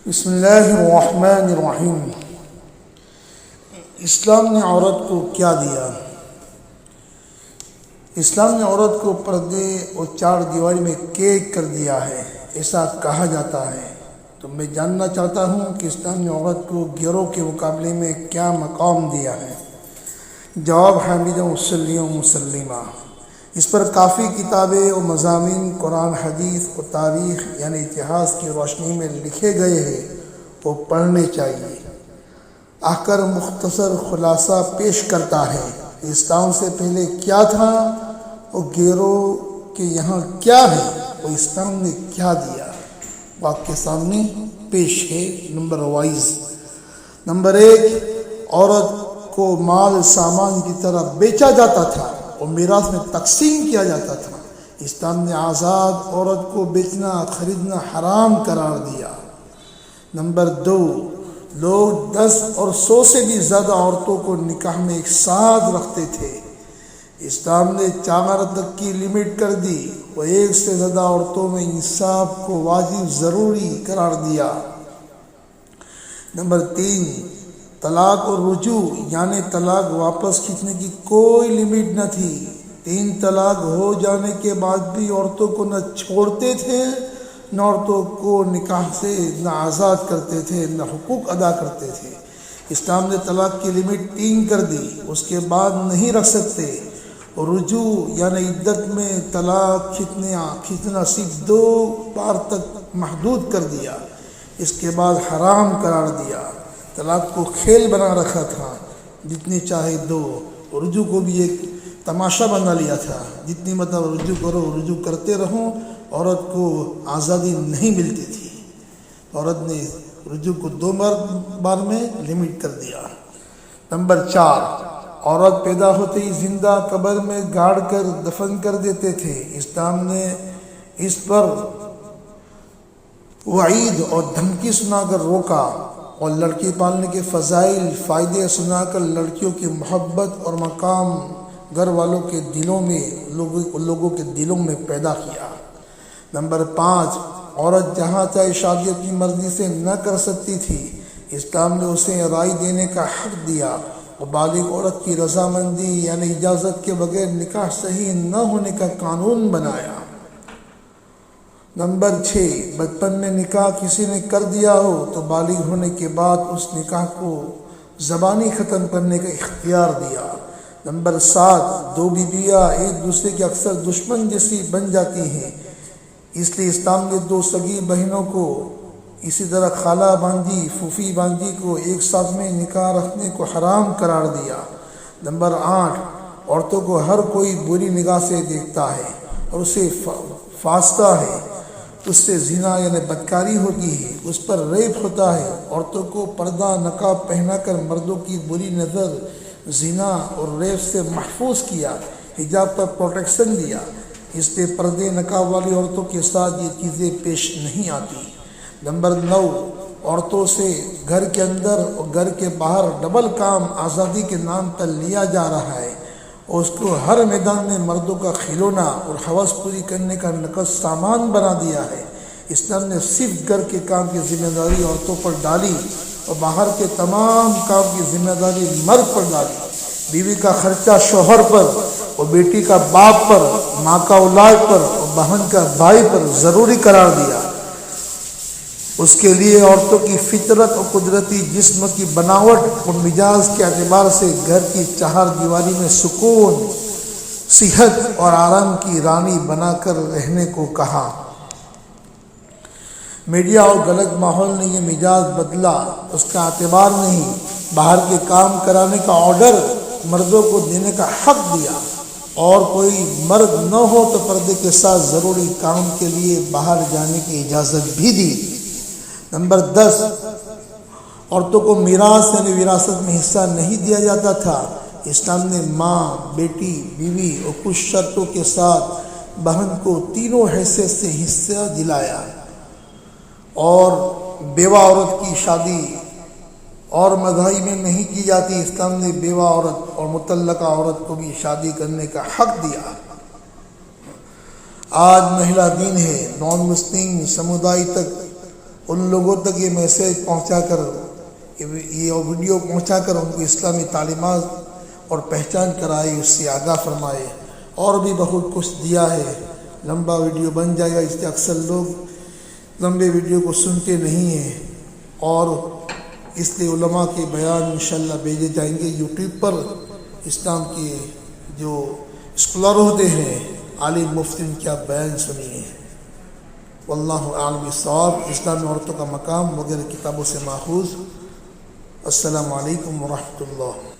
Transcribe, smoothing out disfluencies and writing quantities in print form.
بسم اللہ الرحمن الرحیم۔ اسلام نے عورت کو کیا دیا؟ اسلام نے عورت کو پردے اور چار دیواری میں قید کر دیا ہے، ایسا کہا جاتا ہے۔ تو میں جاننا چاہتا ہوں کہ اسلام نے عورت کو گیروں کے مقابلے میں کیا مقام دیا ہے۔ جواب: حامدہ مسلم مسلمہ۔ اس پر کافی کتابیں اور مضامین قرآن، حدیث اور تاریخ یعنی اتہاس کی روشنی میں لکھے گئے ہیں، وہ پڑھنے چاہیے۔ آ کر مختصر خلاصہ پیش کرتا ہے۔ اسلام سے پہلے کیا تھا اور گیروں کے یہاں کیا ہے، وہ اسلام نے کیا دیا، وہ آپ کے سامنے پیش ہے نمبر وائز۔ نمبر 1، عورت کو مال سامان کی طرح بیچا جاتا تھا اور میراث میں تقسیم کیا جاتا تھا۔ اسلام نے آزاد عورت کو بیچنا خریدنا حرام قرار دیا۔ نمبر 2، لوگ 10 اور 100 سے بھی زیادہ عورتوں کو نکاح میں ایک ساتھ رکھتے تھے۔ اسلام نے 4 تک کی لمٹ کر دی اور 1 سے زیادہ عورتوں میں انصاف کو واجب ضروری قرار دیا۔ نمبر 3، طلاق اور رجوع یعنی طلاق واپس کھینچنے کی کوئی لمٹ نہ تھی۔ 3 طلاق ہو جانے کے بعد بھی عورتوں کو نہ چھوڑتے تھے، نہ عورتوں کو نکاح سے نہ آزاد کرتے تھے، نہ حقوق ادا کرتے تھے۔ اسلام نے طلاق کی لمٹ 3 کر دی، اس کے بعد نہیں رکھ سکتے۔ اور رجوع یعنی عدت میں طلاق کھینچنا صرف 2 بار تک محدود کر دیا، اس کے بعد حرام قرار دیا۔ طلاق کو کھیل بنا رکھا تھا، جتنی چاہے دو۔ اور رجوع کو بھی ایک تماشا بنا لیا تھا، جتنی رجوع کرو، رجوع کرتے رہو۔ عورت کو آزادی نہیں ملتی تھی، عورت نے رجوع کو 2 بار میں لمٹ کر دیا۔ نمبر 4، عورت پیدا ہوتے ہی زندہ قبر میں گاڑ کر دفن کر دیتے تھے۔ اسلام نے اس پر وعید اور دھمکی سنا کر روکا اور لڑکی پالنے کے فضائل فائدے سنا کر لڑکیوں کی محبت اور مقام گھر والوں کے دلوں میں لوگوں کے دلوں میں پیدا کیا۔ نمبر 5، عورت جہاں چاہے شادی اپنی مرضی سے نہ کر سکتی تھی۔ اسلام نے اسے رائے دینے کا حق دیا اور بالغ عورت کی رضامندی یعنی اجازت کے بغیر نکاح صحیح نہ ہونے کا قانون بنایا۔ نمبر 6، بچپن میں نکاح کسی نے کر دیا ہو تو بالغ ہونے کے بعد اس نکاح کو زبانی ختم کرنے کا اختیار دیا۔ نمبر 7، 2 بیویاں ایک دوسرے کے اکثر دشمن جیسی بن جاتی ہیں، اس لیے اسلام نے 2 سگی بہنوں کو، اسی طرح خالہ بانجی پھوپھی بانجی کو ایک ساتھ میں نکاح رکھنے کو حرام قرار دیا۔ نمبر 8، عورتوں کو ہر کوئی بری نگاہ سے دیکھتا ہے اور اسے فاسدہ ہے، اس سے زنا یعنی بدکاری ہوتی ہے، اس پر ریپ ہوتا ہے۔ عورتوں کو پردہ نقاب پہنا کر مردوں کی بری نظر، زنا اور ریپ سے محفوظ کیا، حجاب پر پروٹیکشن دیا۔ اس لیے پردے نقاب والی عورتوں کے ساتھ یہ چیزیں پیش نہیں آتی۔ نمبر 9، عورتوں سے گھر کے اندر اور گھر کے باہر ڈبل کام آزادی کے نام پر لیا جا رہا ہے اور اس کو ہر میدان میں مردوں کا کھلونا اور ہوس پوری کرنے کا نقد سامان بنا دیا ہے۔ اسلام نے صرف گھر کے کام کی ذمہ داری عورتوں پر ڈالی اور باہر کے تمام کام کی ذمہ داری مرد پر ڈالی۔ بیوی کا خرچہ شوہر پر اور بیٹی کا باپ پر، ماں کا اولاد پر اور بہن کا بھائی پر ضروری قرار دیا۔ اس کے لیے عورتوں کی فطرت اور قدرتی جسم کی بناوٹ اور مزاج کے اعتبار سے گھر کی 4 دیواری میں سکون، صحت اور آرام کی رانی بنا کر رہنے کو کہا۔ میڈیا اور غلط ماحول نے یہ مزاج بدلا، اس کا اعتبار نہیں۔ باہر کے کام کرانے کا آرڈر مردوں کو دینے کا حق دیا، اور کوئی مرد نہ ہو تو پردے کے ساتھ ضروری کام کے لیے باہر جانے کی اجازت بھی دی۔ نمبر 10، عورتوں کو میراث یعنی وراثت میں حصہ نہیں دیا جاتا تھا۔ اسلام نے ماں، بیٹی، بیوی اور کچھ شرطوں کے ساتھ بہن کو تینوں حیثیت سے حصہ دلایا۔ اور بیوہ عورت کی شادی اور مذاہب میں نہیں کی جاتی۔ اسلام نے بیوہ عورت اور مطلقہ عورت کو بھی شادی کرنے کا حق دیا۔ آج مہلا دین ہے، نان مسلم سمودائے تک ان لوگوں تک یہ میسیج پہنچا کر، یہ ویڈیو پہنچا کر ان کو اسلامی تعلیمات اور پہچان کرائے، اس سے آگاہ فرمائے۔ اور بھی بہت کچھ دیا ہے، لمبا ویڈیو بن جائے گا، اس لیے اکثر لوگ لمبے ویڈیو کو سنتے نہیں ہیں، اور اس لیے علماء کے بیان انشاءاللہ بھیجے جائیں گے یوٹیوب پر۔ اسلام کے جو اسکالر ہوتے ہیں، عالم مفتی، ان کا بیان سنیے۔ واللہ اعلم بالصواب۔ اسلام میں عورتوں کا مقام وغیرہ کتابوں سے ماخوذ۔ السلام علیکم ورحمۃ اللہ۔